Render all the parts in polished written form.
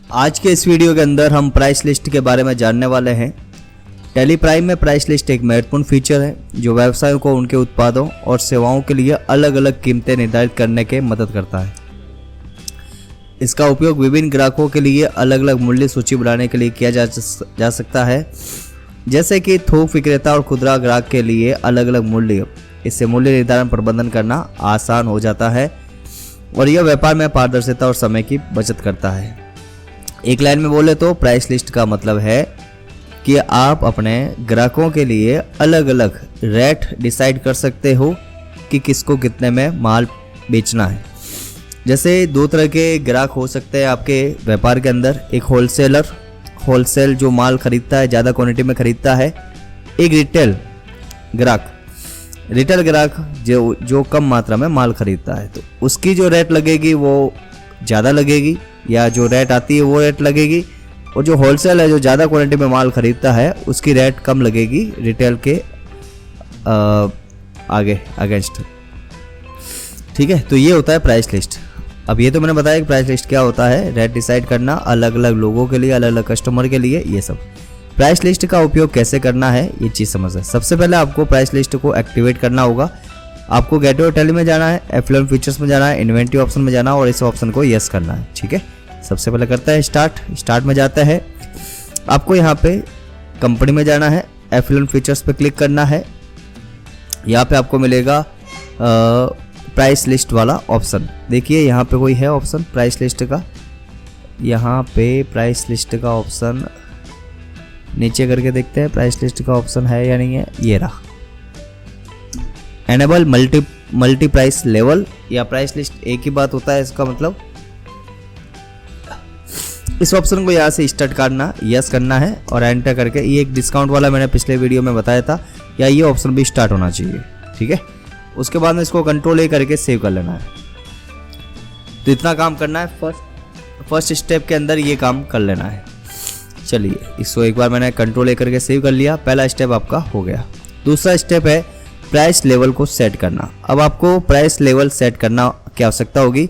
आज के इस वीडियो के अंदर हम प्राइस लिस्ट के बारे में जानने वाले हैं। टैली प्राइम में प्राइस लिस्ट एक महत्वपूर्ण फीचर है जो व्यवसायों को उनके उत्पादों और सेवाओं के लिए अलग अलग कीमतें निर्धारित करने के मदद करता है। इसका उपयोग विभिन्न ग्राहकों के लिए अलग अलग मूल्य सूची बनाने के लिए किया जा सकता है, जैसे कि थोक विक्रेता और खुदरा ग्राहक के लिए अलग अलग मूल्य। इससे मूल्य निर्धारण प्रबंधन करना आसान हो जाता है और यह व्यापार में पारदर्शिता और समय की बचत करता है। एक लाइन में बोले तो प्राइस लिस्ट का मतलब है कि आप अपने ग्राहकों के लिए अलग अलग रेट डिसाइड कर सकते हो कि किसको कितने में माल बेचना है। जैसे दो तरह के ग्राहक हो सकते हैं आपके व्यापार के अंदर। एक होलसेलर, होलसेल जो माल खरीदता है, ज़्यादा क्वांटिटी में खरीदता है। एक रिटेल ग्राहक, रिटेल ग्राहक जो कम मात्रा में माल खरीदता है, तो उसकी जो रेट लगेगी वो ज़्यादा लगेगी या जो रेट आती है वो रेट लगेगी। और जो होलसेल है, जो ज़्यादा क्वांटिटी में माल खरीदता है, उसकी रेट कम लगेगी रिटेल के आगे अगेंस्ट। ठीक है, तो ये होता है प्राइस लिस्ट। अब ये तो मैंने बताया कि प्राइस लिस्ट क्या होता है, रेट डिसाइड करना अलग अलग लोगों के लिए, अलग अलग कस्टमर के लिए। ये सब प्राइस लिस्ट का उपयोग कैसे करना है ये चीज़ समझ है। सबसे पहले आपको प्राइस लिस्ट को एक्टिवेट करना होगा। आपको गेटवे टैली में जाना है, एफिलिएट फीचर्स में जाना है, इन्वेंटरी ऑप्शन में जाना है और इस ऑप्शन को यस करना है। ठीक है, सबसे पहले करता है स्टार्ट में जाता है। आपको यहाँ पे कंपनी में जाना है, एफिलिएट फीचर्स पे क्लिक करना है। यहाँ पे आपको मिलेगा प्राइस लिस्ट वाला ऑप्शन। देखिए यहाँ पे कोई है ऑप्शन प्राइस लिस्ट का, यहाँ पे प्राइस लिस्ट का ऑप्शन नीचे करके देखते हैं प्राइस लिस्ट का ऑप्शन है या नहीं है। ये रहा, एनेबल मल्टी प्राइस लेवल या प्राइस लिस्ट एक ही बात होता है। इसका मतलब इस ऑप्शन को यहाँ से स्टार्ट करना, यस करना है और एंटर करके, ये एक डिस्काउंट वाला मैंने पिछले वीडियो में बताया था, या ये ऑप्शन भी स्टार्ट होना चाहिए। ठीक है, उसके बाद में इसको कंट्रोल ए करके सेव कर लेना है। तो इतना काम करना है, फर्स्ट स्टेप के अंदर ये काम कर लेना है। चलिए, इसको एक बार मैंने कंट्रोल ए करके सेव कर लिया। पहला स्टेप आपका हो गया। दूसरा स्टेप है प्राइस लेवल को सेट करना। अब आपको प्राइस लेवल सेट करना की आवश्यकता होगी।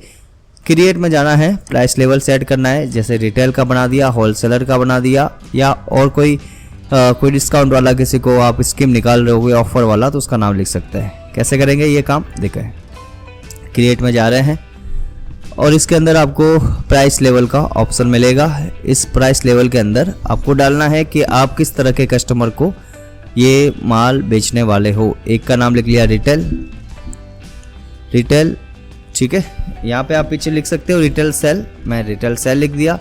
क्रिएट में जाना है, प्राइस लेवल सेट करना है। जैसे रिटेल का बना दिया, होलसेलर का बना दिया, या और कोई डिस्काउंट वाला किसी को आप स्कीम निकाल रहे हो, ऑफर वाला, तो उसका नाम लिख सकते हैं। कैसे करेंगे ये काम देखें। क्रिएट में जा रहे हैं और इसके अंदर आपको प्राइस लेवल का ऑप्शन मिलेगा। इस प्राइस लेवल के अंदर आपको डालना है कि आप किस तरह के कस्टमर को ये माल बेचने वाले हो। एक का नाम लिख लिया रिटेल। ठीक है, यहाँ पे आप पीछे लिख सकते हो रिटेल सेल, मैं रिटेल सेल लिख दिया।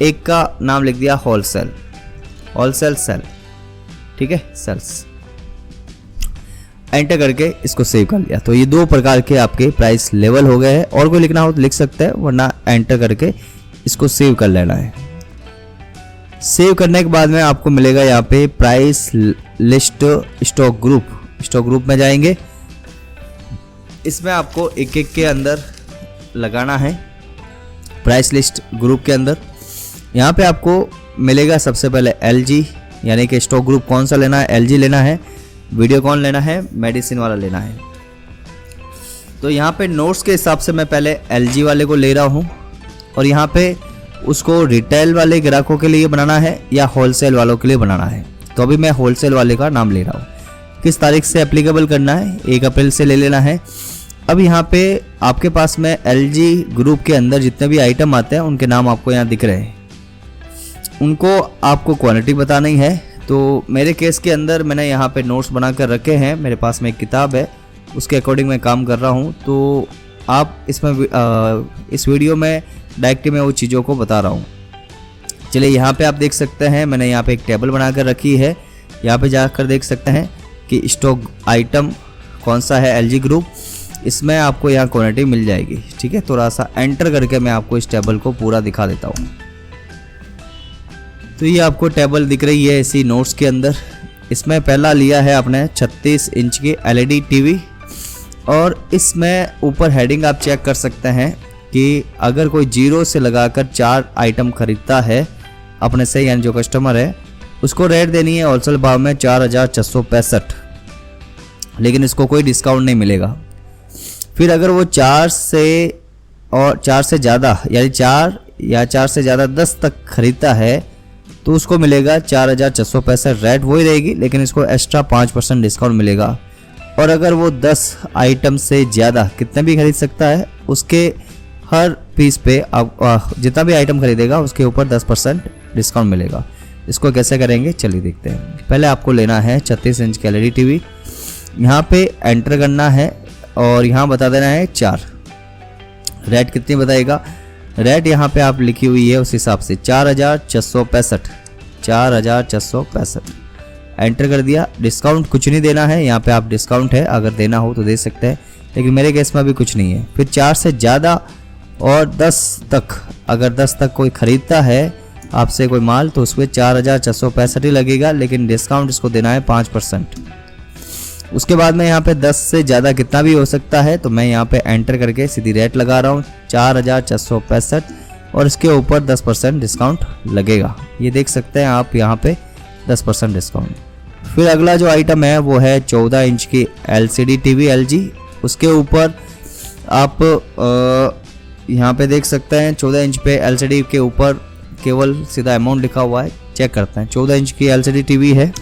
एक का नाम लिख दिया होलसेल सेल। ठीक है, सेल्स। एंटर करके इसको सेव कर लिया। तो ये दो प्रकार के आपके प्राइस लेवल हो गए हैं। और कोई लिखना हो तो लिख सकते हैं, वरना एंटर करके इसको सेव कर लेना है। सेव करने के बाद में आपको मिलेगा यहाँ पे प्राइस लिस्ट स्टॉक ग्रुप में जाएंगे। इसमें आपको एक एक के अंदर लगाना है प्राइस लिस्ट ग्रुप के अंदर। यहाँ पे आपको मिलेगा सबसे पहले LG, यानी कि स्टॉक ग्रुप कौन सा लेना है, LG लेना है, वीडियोकॉन लेना है, मेडिसिन वाला लेना है। तो यहाँ पे नोट्स के हिसाब से मैं पहले LG वाले को ले रहा हूँ और यहाँ पे उसको रिटेल वाले ग्राहकों के लिए बनाना है या होलसेल वालों के लिए बनाना है। तो अभी मैं होलसेल वाले का नाम ले रहा हूँ। किस तारीख से एप्लीकेबल करना है, 1 अप्रैल से ले लेना है। अब यहाँ पे आपके पास में LG ग्रुप के अंदर जितने भी आइटम आते हैं उनके नाम आपको यहाँ दिख रहे हैं, उनको आपको क्वांटिटी बतानी है। तो मेरे केस के अंदर मैंने यहाँ पे नोट्स बना कर रखे हैं, मेरे पास में एक किताब है, उसके अकॉर्डिंग मैं काम कर रहा हूँ। तो आप इसमें इस वीडियो में डायरेक्टली मैं वो चीज़ों को बता रहा हूँ। चलिए, यहाँ पे आप देख सकते हैं मैंने यहाँ पे एक टेबल बना कर रखी है। यहाँ पे जाकर देख सकते हैं कि स्टॉक आइटम कौन सा है, LG ग्रुप। इसमें आपको यहाँ क्वांटिटी मिल जाएगी। ठीक है, थोड़ा सा एंटर करके मैं आपको इस टेबल को पूरा दिखा देता हूँ। तो ये आपको टेबल दिख रही है इसी नोट्स के अंदर। इसमें पहला लिया है आपने 36 इंच की LED TV और इसमें ऊपर हेडिंग आप चेक कर सकते हैं कि अगर कोई 0 से लगाकर 4 आइटम खरीदता है अपने से, यानी जो कस्टमर है, उसको रेट देनी है होलसेल भाव में 4665, लेकिन इसको कोई डिस्काउंट नहीं मिलेगा। फिर अगर वो 4 से ज़्यादा, यानी 4 या 4 से ज़्यादा 10 तक खरीदता है तो उसको मिलेगा 4,665। रेट वही रहेगी लेकिन इसको एक्स्ट्रा 5% डिस्काउंट मिलेगा। और अगर वो 10 आइटम से ज़्यादा कितने भी खरीद सकता है उसके हर पीस पे आप जितना भी आइटम खरीदेगा उसके ऊपर 10% डिस्काउंट मिलेगा। इसको कैसे करेंगे चलिए देखते हैं। पहले आपको लेना है 36 इंच की LED TV, यहाँ पे एंटर करना है और यहाँ बता देना है 4। रेट कितनी बताएगा, रेट यहाँ पे आप लिखी हुई है उस हिसाब से 4,665 एंटर कर दिया। डिस्काउंट कुछ नहीं देना है, यहाँ पे आप डिस्काउंट है अगर देना हो तो दे सकते हैं लेकिन मेरे केस में अभी कुछ नहीं है। फिर 4 से ज़्यादा और 10 तक, अगर 10 तक कोई ख़रीदता है आपसे कोई माल तो उसमें 4,665 ही लगेगा लेकिन डिस्काउंट इसको देना है 5%। उसके बाद में यहाँ पे 10 से ज़्यादा कितना भी हो सकता है तो मैं यहाँ पे एंटर करके सीधी रेट लगा रहा हूँ 4,665 और इसके ऊपर 10% डिस्काउंट लगेगा। ये देख सकते हैं आप यहाँ पे 10% डिस्काउंट। फिर अगला जो आइटम है वो है 14 इंच की LCD TV LG। उसके ऊपर आप यहाँ पे देख सकते हैं 14 इंच पे LCD के ऊपर केवल सीधा अमाउंट लिखा हुआ है। चेक करते हैं, 14 इंच की LCD TV है।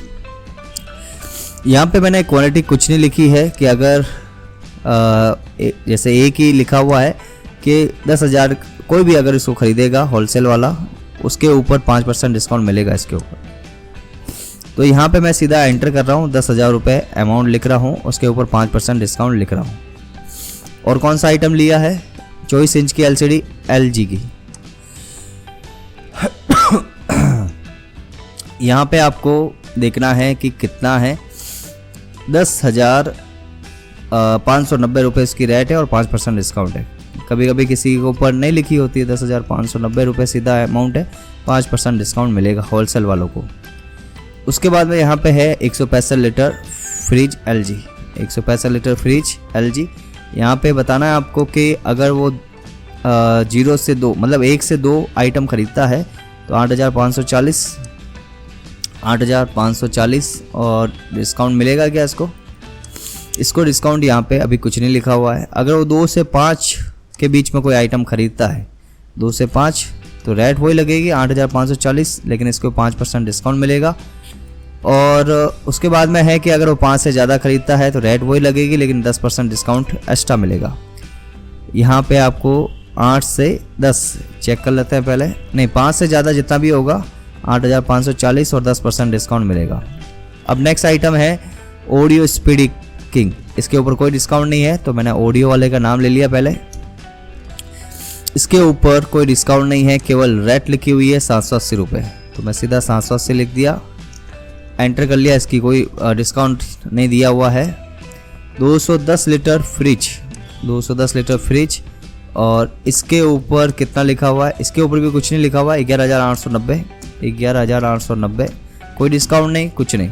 यहाँ पे मैंने क्वालिटी कुछ नहीं लिखी है कि अगर जैसे एक ही लिखा हुआ है कि 10,000 कोई भी अगर इसको खरीदेगा होलसेल वाला उसके ऊपर 5% डिस्काउंट मिलेगा इसके ऊपर। तो यहाँ पे मैं सीधा एंटर कर रहा हूँ 10,000 रुपये अमाउंट लिख रहा हूँ, उसके ऊपर 5% डिस्काउंट लिख रहा हूँ। और कौन सा आइटम लिया है, 24 इंच की LCD LG की। यहाँ पे आपको देखना है कि कितना है, 10,590 रुपये इसकी रेट है और 5% डिस्काउंट है। कभी कभी किसी के ऊपर नहीं लिखी होती है, 10,590 रुपये सीधा अमाउंट है, 5% डिस्काउंट मिलेगा होलसेल वालों को। उसके बाद में यहाँ पे है 165 litre fridge LG, 165 litre fridge LG। यहाँ पे बताना है आपको कि अगर वो 0 से 2 मतलब 1 से 2 आइटम खरीदता है तो 8,540 और डिस्काउंट मिलेगा क्या इसको डिस्काउंट यहाँ पे अभी कुछ नहीं लिखा हुआ है। अगर वो 2 से 5 के बीच में कोई आइटम खरीदता है, 2 से 5 तो रेट वही लगेगी 8,540 लेकिन इसको 5% डिस्काउंट मिलेगा। और उसके बाद में है कि अगर वो 5 से ज़्यादा खरीदता है तो रेट वही लगेगी लेकिन 10% डिस्काउंट एक्स्ट्रा मिलेगा। यहाँ पे आपको 8 से 10 चेक कर लेते हैं पहले, नहीं 5 से ज़्यादा जितना भी होगा 8,540 और 10% डिस्काउंट मिलेगा। अब नेक्स्ट आइटम है ऑडियो स्पीडी किंग। इसके ऊपर कोई डिस्काउंट नहीं है तो मैंने ऑडियो वाले का नाम ले लिया पहले। इसके ऊपर कोई डिस्काउंट नहीं है, केवल रेट लिखी हुई है 780 रुपये, तो मैं सीधा 780 लिख दिया, एंटर कर लिया। इसकी कोई डिस्काउंट नहीं दिया हुआ है। 210 लीटर फ्रिज, 210 लीटर फ्रिज और इसके ऊपर कितना लिखा हुआ है, इसके ऊपर भी कुछ नहीं लिखा हुआ है, 11,890 कोई डिस्काउंट नहीं, कुछ नहीं।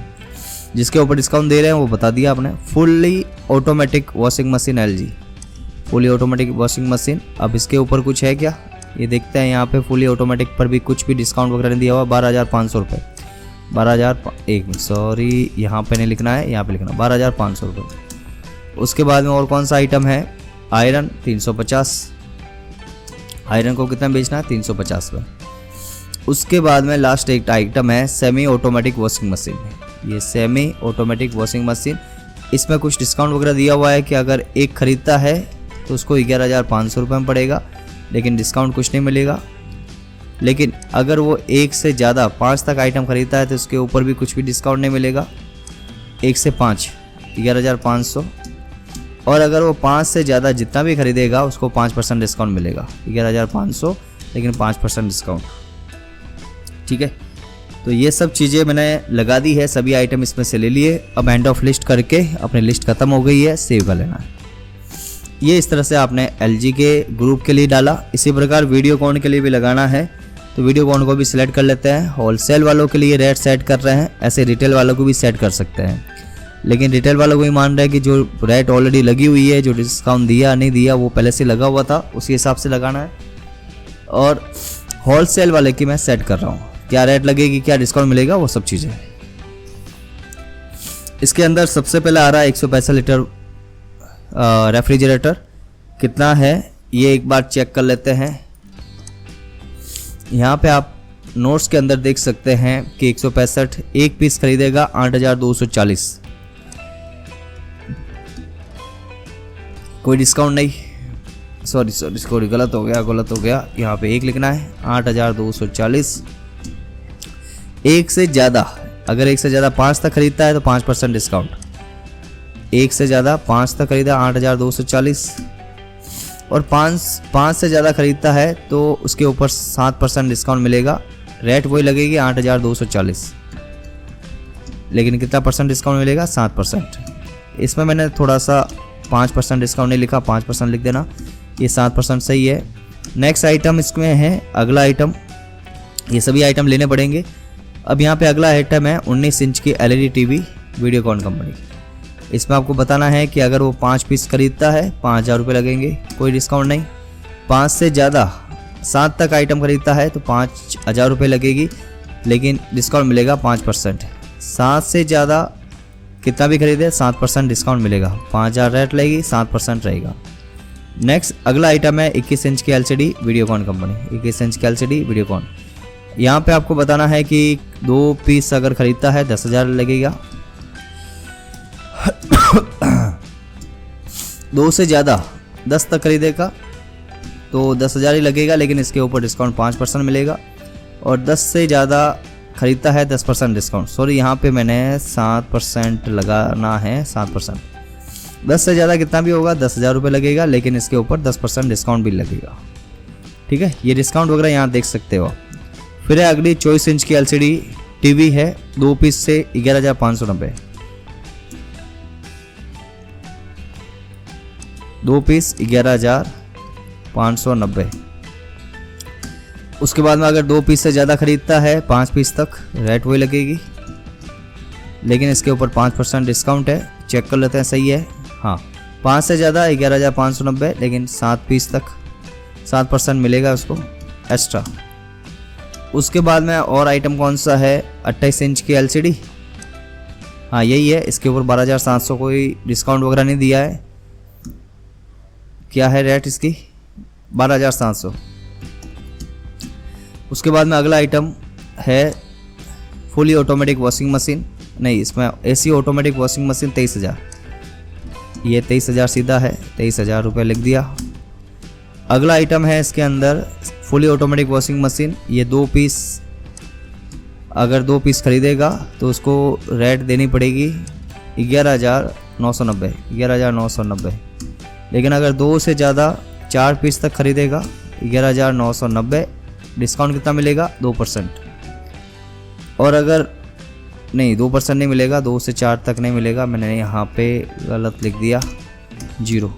जिसके ऊपर डिस्काउंट दे रहे हैं वो बता दिया आपने। Fully automatic washing machine LG, fully automatic washing machine. अब इसके ऊपर कुछ है क्या, ये देखते हैं। यहाँ पे फुली ऑटोमेटिक पर भी कुछ भी डिस्काउंट वगैरह नहीं दिया हुआ। 12,500 रुपये, 12,000 यहाँ पे नहीं लिखना है, यहाँ पे लिखना 12,500 रुपये। उसके बाद में और कौन सा आइटम है, आयरन 350। आयरन को कितना बेचना है, 350 रुपये। उसके बाद में लास्ट एक आइटम है सेमी ऑटोमेटिक वॉशिंग मशीन। ये सेमी ऑटोमेटिक वॉशिंग मशीन, इसमें कुछ डिस्काउंट वगैरह दिया हुआ है कि अगर एक खरीदता है तो उसको 11,500 रुपये में पड़ेगा लेकिन डिस्काउंट कुछ नहीं मिलेगा। लेकिन अगर वो 1 से ज़्यादा 5 तक आइटम खरीदता है तो उसके ऊपर भी कुछ भी डिस्काउंट नहीं मिलेगा। 1 से 5 11,500 और अगर वो 5 से ज़्यादा जितना भी खरीदेगा उसको 5% डिस्काउंट मिलेगा। 11,500 लेकिन 5% डिस्काउंट, ठीक है। तो ये सब चीज़ें मैंने लगा दी है, सभी आइटम इसमें से ले लिए। अब एंड ऑफ लिस्ट करके अपनी लिस्ट ख़त्म हो गई है, सेव कर लेना है। ये इस तरह से आपने LG के ग्रुप के लिए डाला। इसी प्रकार वीडियोकॉन के लिए भी लगाना है तो वीडियोकॉन को भी सिलेक्ट कर लेते हैं। होलसेल वालों के लिए रेट सेट कर रहे हैं, ऐसे रिटेल वालों को भी सेट कर सकते हैं। लेकिन रिटेल वालों को ही मान रहे हैं कि जो रेट ऑलरेडी लगी हुई है, जो डिस्काउंट दिया नहीं दिया वो पहले से लगा हुआ था, उसी हिसाब से लगाना है। और होलसेल वाले की मैं सेट कर रहा हूँ, क्या रेट लगेगी, क्या डिस्काउंट मिलेगा, वो सब चीज़ें। इसके अंदर सबसे पहले आ रहा है 165 लीटर रेफ्रिजरेटर। कितना है ये एक बार चेक कर लेते हैं। यहाँ पे आप नोट्स के अंदर देख सकते हैं कि 165 एक पीस खरीदेगा 8,240, कोई डिस्काउंट नहीं, सॉरी गलत हो गया, यहाँ पे एक लिखना है 8,240। एक से ज़्यादा, अगर एक से ज़्यादा 5 तक खरीदता है तो 5% डिस्काउंट, एक से ज़्यादा 5 तक खरीदा 8,240, और 5 से ज़्यादा खरीदता है तो उसके ऊपर 7% डिस्काउंट मिलेगा, रेट वही लगेगी 8,240, लेकिन कितना परसेंट डिस्काउंट मिलेगा? 7%। इसमें मैंने थोड़ा सा 5% डिस्काउंट नहीं लिखा, 5% लिख देना, ये 7% सही है। नेक्स्ट आइटम इसमें है, अगला आइटम, ये सभी आइटम लेने पड़ेंगे। अब यहाँ पे अगला आइटम है 19 इंच की LED TV वीडियोकॉन कंपनी। इसमें आपको बताना है कि अगर वो 5 पीस खरीदता है 5,000 रुपये लगेंगे, कोई डिस्काउंट नहीं। 5 से ज़्यादा 7 तक आइटम खरीदता है तो 5,000 रुपये लगेगी, लेकिन डिस्काउंट मिलेगा 5%। 7 से ज़्यादा कितना भी खरीदे 7% डिस्काउंट मिलेगा, 5,000 रेट लगेगी, 7% रहेगा। नेक्स्ट अगला आइटम है 21 इंच की LCD वीडियोकॉन कंपनी, 21 इंच की LCD वीडियोकॉन। यहाँ पे आपको बताना है कि 2 पीस अगर खरीदता है 10,000 लगेगा, 2 से ज़्यादा 10 तक खरीदेगा तो 10,000 ही लगेगा, लेकिन इसके ऊपर डिस्काउंट 5% मिलेगा, और 10 से ज़्यादा खरीदता है 10% डिस्काउंट, सॉरी यहाँ पे मैंने 7% लगाना है, 7%। 10 से ज़्यादा कितना भी होगा 10,000 रुपये लगेगा, लेकिन इसके ऊपर 10% डिस्काउंट भी लगेगा, ठीक है। ये डिस्काउंट वगैरह यहाँ देख सकते हो। फिर है अगली 24 इंच की LCD TV है, 2 पीस से 11,590, 2 पीस 11,590। उसके बाद में अगर 2 पीस से ज़्यादा खरीदता है 5 पीस तक, रेट वही लगेगी, लेकिन इसके ऊपर 5% डिस्काउंट है, चेक कर लेते हैं सही है। हाँ, 5 से ज़्यादा 11,590, लेकिन 7 पीस तक 7% मिलेगा उसको एक्स्ट्रा। उसके बाद में और आइटम कौन सा है, 28 इंच की LCD, हाँ यही है, इसके ऊपर 12,700, कोई डिस्काउंट वगैरह नहीं दिया है। क्या है रेट इसकी? 12,700। उसके बाद में अगला आइटम है फुली ऑटोमेटिक वॉशिंग मशीन, नहीं इसमें AC ऑटोमेटिक वॉशिंग मशीन 23,000, ये 23,000 सीधा है, 23,000 रुपये लिख दिया। अगला आइटम है इसके अंदर फुली ऑटोमेटिक वॉशिंग मशीन, ये 2 पीस, अगर 2 पीस खरीदेगा तो उसको रेट देनी पड़ेगी 11,990, 11,990, लेकिन अगर 2 से ज़्यादा 4 पीस तक खरीदेगा 11,990, डिस्काउंट कितना मिलेगा? 2%। और अगर नहीं 2% नहीं मिलेगा, 2 से 4 तक नहीं मिलेगा, मैंने यहाँ पे गलत लिख दिया, 0।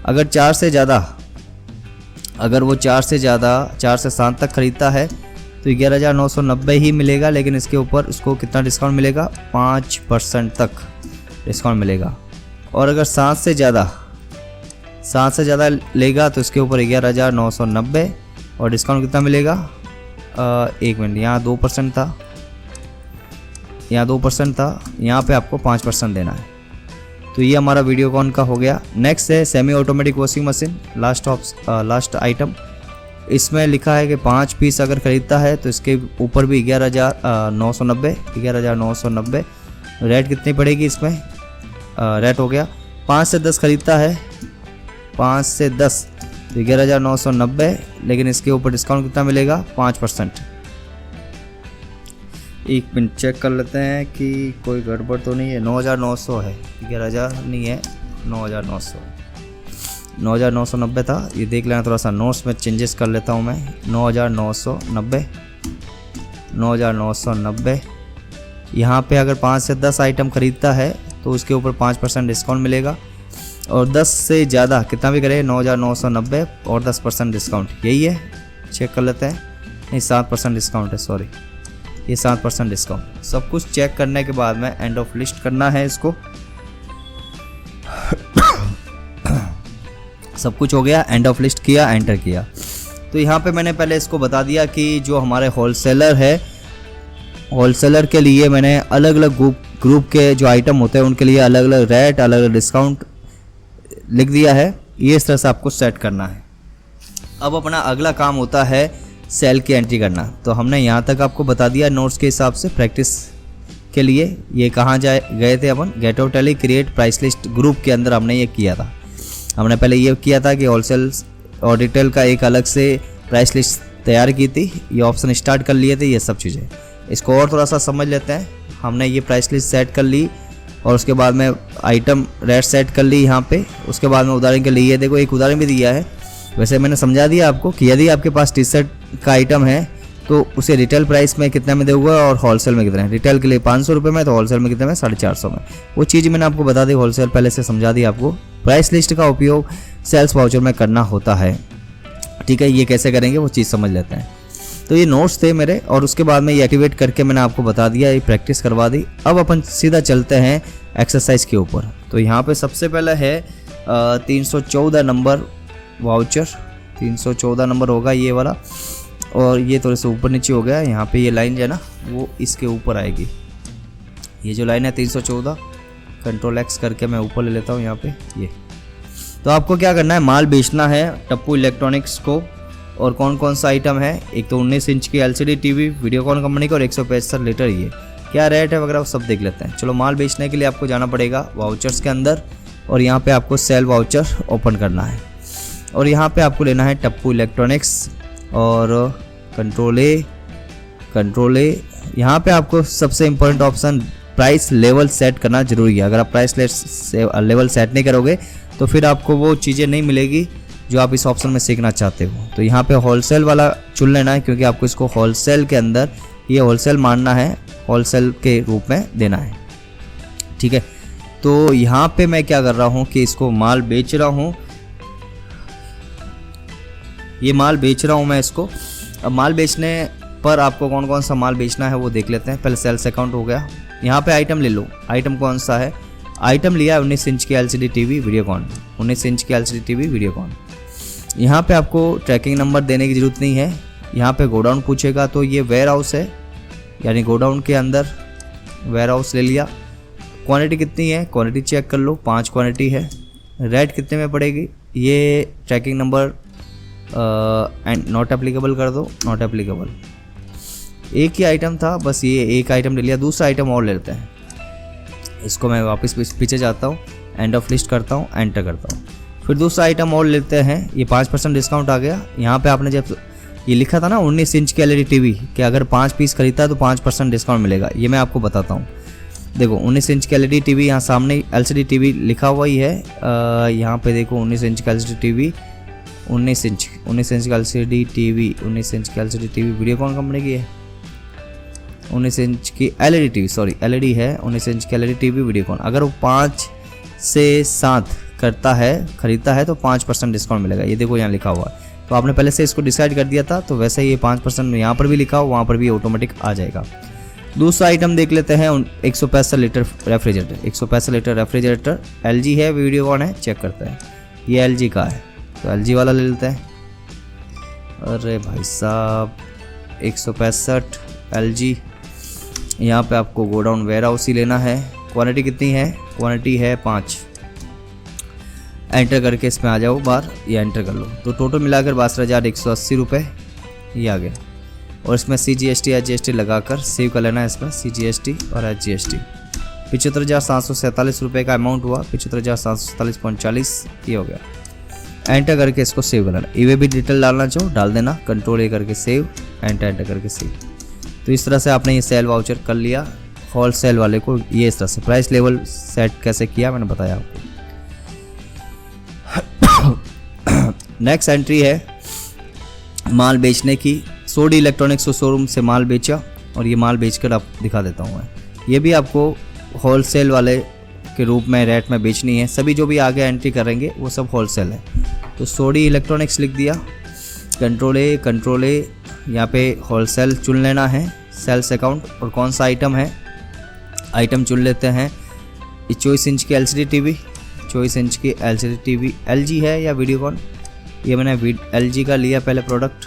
अगर 4 से ज़्यादा, अगर वो 4 से ज़्यादा 4 से 7 तक खरीदता है तो 11,990 ही मिलेगा, लेकिन इसके ऊपर उसको कितना डिस्काउंट मिलेगा? 5% तक डिस्काउंट मिलेगा। और अगर 7 से ज़्यादा लेगा तो इसके ऊपर 11,990, और डिस्काउंट कितना मिलेगा? 1 मिनट, यहाँ 2% था, यहाँ 2% था, यहाँ पे आपको 5% देना है। तो ये हमारा वीडियोकॉन का हो गया। नेक्स्ट है semi automatic washing machine, last item. इसमें लिखा है कि 5 पीस अगर ख़रीदता है तो इसके ऊपर भी 11,990, रेट कितनी पड़ेगी इसमें? रेट हो गया 5 से 10 खरीदता है, 5 से 10 तो 11,990, लेकिन इसके ऊपर डिस्काउंट कितना मिलेगा? 5%। एक मिनट चेक कर लेते हैं कि कोई गड़बड़ तो नहीं है। 9,900 है, 11,000 नहीं है, 9,900, 9,990 था, ये देख लेना, थोड़ा सा नोट्स में चेंजेस कर लेता हूँ मैं। 9,990, यहाँ पे अगर 5 से 10 आइटम ख़रीदता है तो उसके ऊपर 5% डिस्काउंट मिलेगा, और 10 से ज़्यादा कितना भी करे 9,990 और 10% डिस्काउंट, यही है। चेक कर लेते हैं, नहीं 7% डिस्काउंट है, सॉरी ये 7% डिस्काउंट। सब कुछ चेक करने के बाद में एंड ऑफ लिस्ट करना है इसको। सब कुछ हो गया, एंड ऑफ लिस्ट किया, एंटर किया। तो यहाँ पे मैंने पहले इसको बता दिया कि जो हमारे होलसेलर है, होलसेलर के लिए मैंने अलग अलग ग्रुप के जो आइटम होते हैं उनके लिए अलग अलग रेट, अलग अलग डिस्काउंट लिख दिया है। ये इस तरह से आपको सेट करना है। अब अपना अगला काम होता है सेल की एंट्री करना। तो हमने यहाँ तक आपको बता दिया नोट्स के हिसाब से प्रैक्टिस के लिए। ये कहाँ गए थे अपन, get out Tally create price list group के अंदर हमने ये किया था। हमने पहले ये किया था कि होलसेल और रिटेल का एक अलग से प्राइस लिस्ट तैयार की थी, ये ऑप्शन स्टार्ट कर लिए थे, ये सब चीज़ें। इसको और थोड़ा सा समझ लेते हैं। हमने ये प्राइस लिस्ट सेट कर ली और उसके बाद में आइटम रेट सेट कर ली यहाँ पे। उसके बाद में उदाहरण के लिए ये देखो एक उदाहरण भी दिया है, वैसे मैंने समझा दिया आपको कि यदि आपके पास टी शर्ट का आइटम है तो उसे रिटेल प्राइस में कितने में देगा और होलसेल में कितने, रिटेल के लिए 500 रुपये में, तो होलसेल में कितने में, 450 में। वो चीज़ मैंने आपको बता दी, होलसेल पहले से समझा दी आपको। प्राइस लिस्ट का उपयोग सेल्स वाउचर में करना होता है, ठीक है। ये कैसे करेंगे वो चीज़ समझ लेते हैं। तो ये नोट्स थे मेरे और उसके बाद में ये एक्टिवेट करके मैंने आपको बता दिया, ये प्रैक्टिस करवा दी। अब अपन सीधा चलते हैं एक्सरसाइज के ऊपर। तो यहाँ पे सबसे पहले है 314 नंबर वाउचर, 314 नंबर होगा ये वाला, और ये थोड़े से ऊपर नीचे हो गया। यहाँ पे ये लाइन जो है ना वो इसके ऊपर आएगी। ये जो लाइन है 314, कंट्रोल एक्स करके मैं ऊपर ले लेता हूँ यहाँ पे ये। तो आपको क्या करना है, माल बेचना है टप्पू इलेक्ट्रॉनिक्स को। और कौन कौन सा आइटम है, एक तो 19 इंच की LCD टीवी वीडियोकॉन कंपनी का और 165 लीटर। ये क्या रेट है वगैरह वो सब देख लेते हैं। चलो, माल बेचने के लिए आपको जाना पड़ेगा वाउचर्स के अंदर और यहाँ पे आपको सेल वाउचर ओपन करना है और यहाँ पे आपको लेना है टप्पू इलेक्ट्रॉनिक्स और कंट्रोल ए। यहाँ पे आपको सबसे important option price level set करना जरूरी है। अगर आप प्राइस लेवल सेट नहीं करोगे तो फिर आपको वो चीज़ें नहीं मिलेगी जो आप इस ऑप्शन में सीखना चाहते हो। तो यहाँ पे होलसेल वाला चुन लेना है क्योंकि आपको इसको होलसेल के अंदर ये होलसेल मानना है, होलसेल के रूप में देना है, ठीक है। तो यहाँ पे मैं क्या कर रहा हूँ कि इसको माल बेच रहा हूँ, ये माल बेच रहा हूँ मैं इसको। अब माल बेचने पर आपको कौन कौन सा माल बेचना है वो देख लेते हैं। पहले सेल्स अकाउंट हो गया, यहाँ पे आइटम ले लो। आइटम कौन सा है, आइटम लिया 19 इंच की LCD टीवी वीडियोकॉन, 19 इंच की LCD टीवी वीडियोकॉन। यहाँ पे आपको ट्रैकिंग नंबर देने की ज़रूरत नहीं है। यहाँ पे गोडाउन पूछेगा तो ये वेयर हाउस है, यानी गोडाउन के अंदर वेयर हाउस ले लिया। क्वांटिटी कितनी है, क्वांटिटी चेक कर लो, 5 क्वांटिटी है। रेट कितने में पड़ेगी, ये tracking number and not applicable कर दो, नॉट एप्लीकेबल। एक ही आइटम था, बस ये एक आइटम ले लिया। दूसरा आइटम और ले लेते हैं, इसको मैं वापस पीछे जाता हूँ, एंड ऑफ लिस्ट करता हूँ, एंटर करता हूँ। फिर दूसरा आइटम और लेते हैं, ये 5% डिस्काउंट आ गया। यहाँ पे आपने जब ये लिखा था ना 19 इंच की LED टीवी कि अगर 5 पीस खरीदता है तो 5% डिस्काउंट मिलेगा, ये मैं आपको बताता हूँ। देखो 19 इंच की LED टीवी, यहाँ सामने LCD टीवी लिखा हुआ ही है। यहाँ पे देखो 19 इंच की LCD टीवी, 19 इंच की LCD टीवी, 19 इंच की LCD टीवी वीडियोकॉन कंपनी की है। 19 इंच की LED टीवी, सॉरी LED है, 19 इंच की LED टीवी वीडियोकॉन। अगर वो 5 से 7 करता है, खरीदता है तो 5% डिस्काउंट मिलेगा। ये देखो यहाँ लिखा हुआ है, तो आपने पहले से इसको डिसाइड कर दिया था, तो वैसे ही ये 5% यहाँ पर भी लिखा हो, वहाँ पर भी ऑटोमेटिक आ जाएगा। दूसरा आइटम देख लेते हैं, 165 litre refrigerator. 165 litre refrigerator LG है, वीडियोकॉन है, चेक करते हैं। ये LG का है तो LG वाला ले लेते हैं। अरे भाई साहब 165 LG, यहाँ पे आपको गोडाउन वेयर हाउस ही लेना है। क्वांटिटी कितनी है, क्वांटिटी है 5। एंटर करके इसमें आ जाओ बाहर, ये एंटर कर लो। तो टोटल मिलाकर 62,180 रुपये ये आ गया। और इसमें CGST HGST लगाकर सेव कर लेना है, इसमें CGST और HGST। 75,747 रुपये का अमाउंट हुआ, 75,747.40 ये हो गया। एंटर करके इसको सेव कर लेना। ये भी डिटेल डालना चाहो डाल देना, कंट्रोल A करके सेव, एंटर करके सेव। तो इस तरह से आपने ये सेल वाउचर कर लिया। होलसेल वाले को ये इस तरह से प्राइस लेवल सेट कैसे किया मैंने बताया आपको। नेक्स्ट एंट्री है माल बेचने की। सोडी इलेक्ट्रॉनिक्स शोरूम से माल बेचा और ये माल बेचकर आप दिखा देता हूँ मैं। ये भी आपको होलसेल वाले के रूप में रेट में बेचनी है। सभी जो भी आगे एंट्री करेंगे वो सब होलसेल है। तो सोडी इलेक्ट्रॉनिक्स लिख दिया, कंट्रोल ए, यहाँ पे होलसेल चुन लेना है, सेल्स अकाउंट। और कौन सा आइटम है, आइटम चुन लेते हैं 24 इंच की LCD टीवी, 24 इंच की LCD टीवी LG है या वीडियोकॉन, ये मैंने LG का लिया पहले प्रोडक्ट।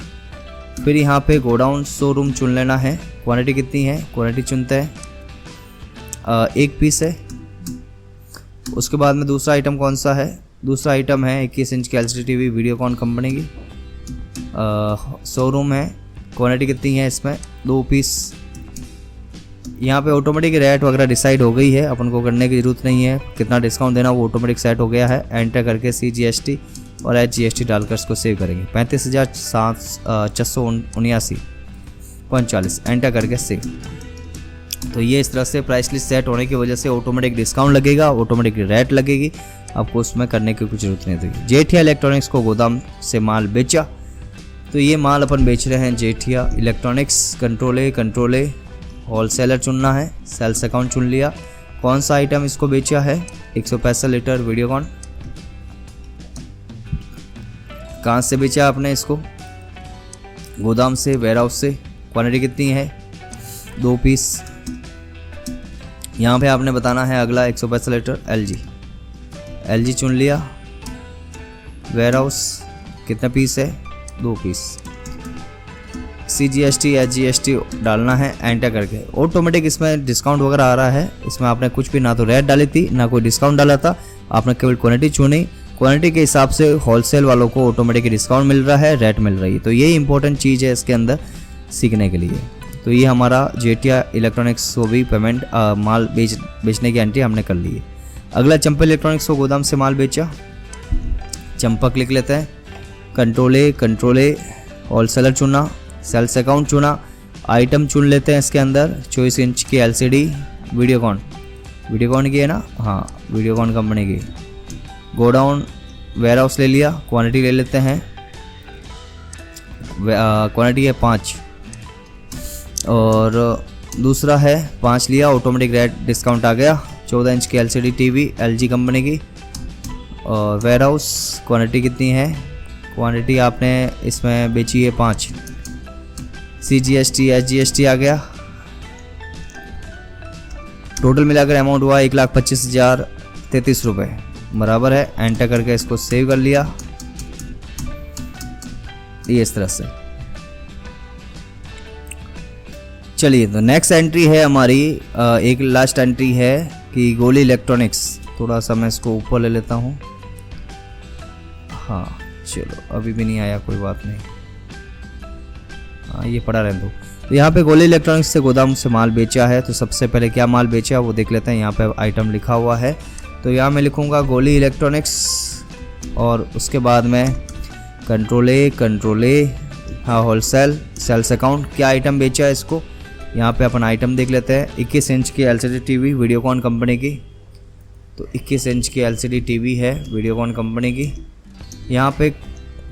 फिर यहाँ पे गोडाउन शोरूम चुन लेना है। क्वांटिटी कितनी है, क्वांटिटी चुनते हैं 1 पीस है। उसके बाद में दूसरा आइटम कौन सा है, दूसरा आइटम है 21 इंच की LCD टीवी वीडियोकॉन कंपनी की, शोरूम है क्वांटिटी कितनी है इसमें, 2 पीस। यहाँ पे ऑटोमेटिक रेट वगैरह डिसाइड हो गई है, अपन को करने की ज़रूरत नहीं है, कितना डिस्काउंट देना वो ऑटोमेटिक सेट हो गया है। एंटर करके CGST और HGST डालकर इसको सेव करेंगे। 35,679.40 एंटर करके सेव। तो ये इस तरह से प्राइस लिस्ट सेट होने की वजह से ऑटोमेटिक डिस्काउंट लगेगा, ऑटोमेटिक रेट लगेगी, आपको उसमें करने की कुछ ज़रूरत नहीं होगी। जेठिया इलेक्ट्रॉनिक्स को गोदाम से माल बेचा, तो ये माल अपन बेच रहे हैं जेठिया इलेक्ट्रॉनिक्स। कंट्रोल ए होलसेलर चुनना है, सेल्स अकाउंट चुन लिया। कौन सा आइटम इसको बेचा है, 165 लीटर वीडियोकॉन। कहाँ से बेचा आपने इसको, गोदाम से, वेयरहाउस से। क्वांटिटी कितनी है, 2 पीस। यहाँ पे आपने बताना है अगला 165 लीटर LG चुन लिया। वेयरहाउस कितना पीस है, 2 पीस। CGST HGST डालना है, एंटर करके। ऑटोमेटिक इसमें डिस्काउंट वगैरह आ रहा है, इसमें आपने कुछ भी ना तो रेट डाली थी ना कोई डिस्काउंट डाला था, आपने केवल क्वांटिटी चुनी। क्वांटिटी के हिसाब से होलसेल वालों को ऑटोमेटिक डिस्काउंट मिल रहा है, रेट मिल रही है। तो ये इंपॉर्टेंट चीज़ है इसके अंदर सीखने के लिए। तो ये हमारा जेठिया इलेक्ट्रॉनिक्स को भी पेमेंट माल बेचने की एंट्री हमने कर ली है। अगला चंपा इलेक्ट्रॉनिक्स को गोदाम से माल बेचा, चंपक लिख लेते हैं। कंट्रोल ए होलसेलर चुना, सेल्स अकाउंट चुना, आइटम चुन लेते हैं इसके अंदर 24 इंच की LCD वीडियोकॉन की है ना, हाँ वीडियोकॉन कंपनी की। गोडाउन वेयरहाउस ले लिया, क्वांटिटी ले लेते हैं, क्वांटिटी है 5 और दूसरा है 5 लिया, ऑटोमेटिक रेट डिस्काउंट आ गया। 14 इंच की LCD TV LG कंपनी की। और वेयरहाउस क्वांटिटी कितनी है, क्वांटिटी आपने इसमें बेची है 5। CGST HGST आ गया, टोटल मिलाकर अमाउंट हुआ 1,25,033 रुपये, बराबर है। एंटर करके इसको सेव कर लिया, ये इस तरह से। चलिए, तो नेक्स्ट एंट्री है हमारी, एक लास्ट एंट्री है कि गोली इलेक्ट्रॉनिक्स। थोड़ा सा मैं इसको ऊपर ले लेता हूँ, हाँ चलो अभी भी नहीं आया, कोई बात नहीं, हाँ ये पड़ा रहने दो। तो यहाँ पे गोली इलेक्ट्रॉनिक्स से गोदाम से माल बेचा है, तो सबसे पहले क्या माल बेचा वो देख लेते हैं। यहाँ पे आइटम लिखा हुआ है, तो यहाँ मैं लिखूँगा गोली इलेक्ट्रॉनिक्स और उसके बाद में कंट्रोल ए, हाँ होलसेल, सेल्स अकाउंट। क्या आइटम बेचा है इसको, यहाँ पे अपन आइटम देख लेते हैं। 21 इंच की LCD TV वीडियोकॉन कंपनी की, तो 21 इंच की LCD TV है वीडियोकॉन कंपनी की। यहाँ पे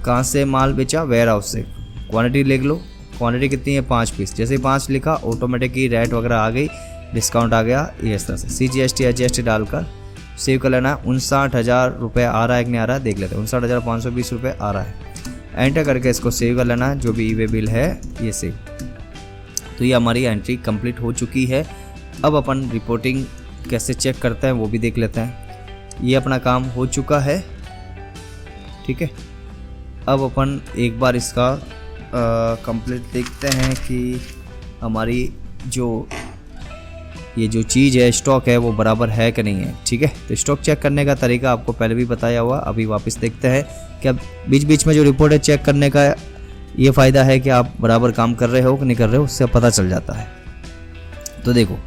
कहाँ से माल बेचा, वेयरहाउस से। क्वांटिटी लिख लो, क्वांटिटी कितनी है, 5 पीस। जैसे 5 लिखा ऑटोमेटिक ही रेट वगैरह आ गई, डिस्काउंट आ गया, ये इस तरह से। CGST HGST डालकर सेव कर लेना। 59,000 रुपये आ रहा है कि नहीं आ रहा है देख लेते हैं। 59,520 रुपये आ रहा है, एंटर करके इसको सेव कर लेना। जो भी ई-वे बिल है ये सेव। तो ये हमारी एंट्री कंप्लीट हो चुकी है। अब अपन रिपोर्टिंग कैसे चेक करते हैं वो भी देख लेते हैं। ये अपना काम हो चुका है, ठीक है। अब अपन एक बार इसका कंप्लीट देखते हैं कि हमारी ये जो चीज़ है, स्टॉक है, वो बराबर है कि नहीं है, ठीक है। तो स्टॉक चेक करने का तरीका आपको पहले भी बताया हुआ, अभी वापस देखते हैं कि अब बीच बीच में जो रिपोर्ट है चेक करने का ये फ़ायदा है कि आप बराबर काम कर रहे हो कि नहीं कर रहे हो, उससे पता चल जाता है। तो देखो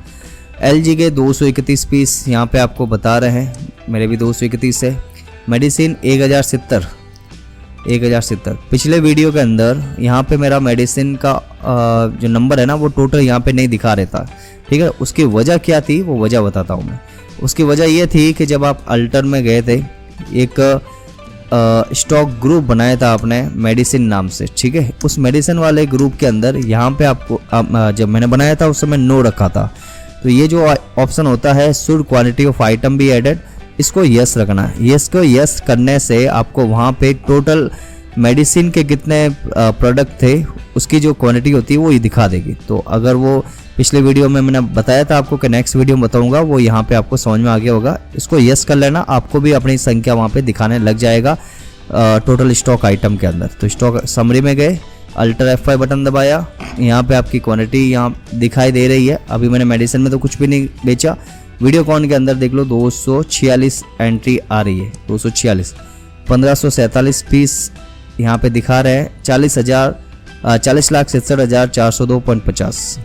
LG के 231 पीस यहाँ पे आपको बता रहे हैं, मेरे भी 231 है। मेडिसिन 1070। पिछले वीडियो के अंदर यहाँ पे मेरा मेडिसिन का जो नंबर है ना वो टोटल यहाँ पे नहीं दिखा रहता, ठीक है। उसकी वजह क्या थी वो वजह बताता हूँ मैं। उसकी वजह ये थी कि जब आप अल्टर में गए थे, एक स्टॉक ग्रुप बनाया था आपने मेडिसिन नाम से, ठीक है। उस मेडिसिन वाले ग्रुप के अंदर यहाँ पे आपको जब मैंने बनाया था उस समय नो रखा था। तो ये जो ऑप्शन होता है should quantity of item be added, इसको यस रखना है। इसको यस करने से आपको वहाँ पे टोटल मेडिसिन के कितने प्रोडक्ट थे उसकी जो क्वांटिटी होती है वो ये दिखा देगी। तो अगर वो पिछले वीडियो में मैंने बताया था आपको कि नेक्स्ट वीडियो में बताऊंगा, वो यहाँ पे आपको समझ में आ गया होगा। इसको यस कर लेना, आपको भी अपनी संख्या वहाँ पे दिखाने लग जाएगा टोटल स्टॉक आइटम के अंदर। तो स्टॉक समरी में गए, अल्टर F5 बटन दबाया, यहाँ पे आपकी क्वांटिटी यहाँ दिखाई दे रही है। अभी मैंने मेडिसिन में तो कुछ भी नहीं बेचा। वीडियोकॉन के अंदर देख लो 246 एंट्री आ रही है, 246। 1547 पीस यहाँ पे दिखा रहे हैं। 40,000 40,67,402.50,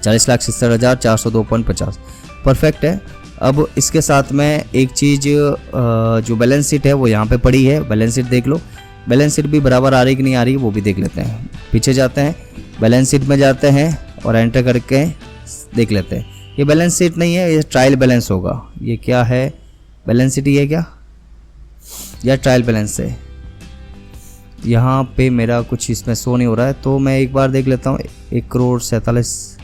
40,67,402.50 परफेक्ट है। अब इसके साथ में एक चीज़ जो बैलेंस शीट है वो यहाँ पे पड़ी है, बैलेंस शीट देख लो। बैलेंस शीट भी बराबर आ रही कि नहीं आ रही वो भी देख लेते हैं। पीछे जाते हैं, बैलेंस शीट में जाते हैं और एंटर करके देख लेते हैं। ये बैलेंस शीट नहीं है, ये ट्रायल बैलेंस होगा। ये क्या है, बैलेंस शीट ये क्या, या ट्रायल बैलेंस है। यहाँ पे मेरा कुछ इसमें शो नहीं हो रहा है, तो मैं एक बार देख लेता हूँ। 1,47,00,000,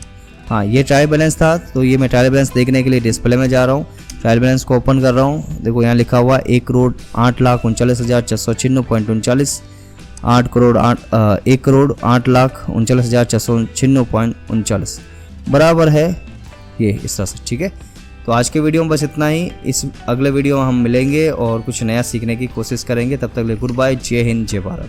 हाँ ये ट्रायल बैलेंस था। तो ये मैं ट्रायल बैलेंस देखने के लिए डिस्प्ले में जा रहा हूँ, ट्रायल बैलेंस को ओपन कर रहा हूँ। देखो यहाँ लिखा हुआ 1,08,39,639.39, 1,08,39,639.39 बराबर है ये इस तरह से। ठीक है, तो आज के वीडियो में बस इतना ही। इस अगले वीडियो में हम मिलेंगे और कुछ नया सीखने की कोशिश करेंगे। तब तक के लिए गुड बाय, जय हिंद, जय भारत।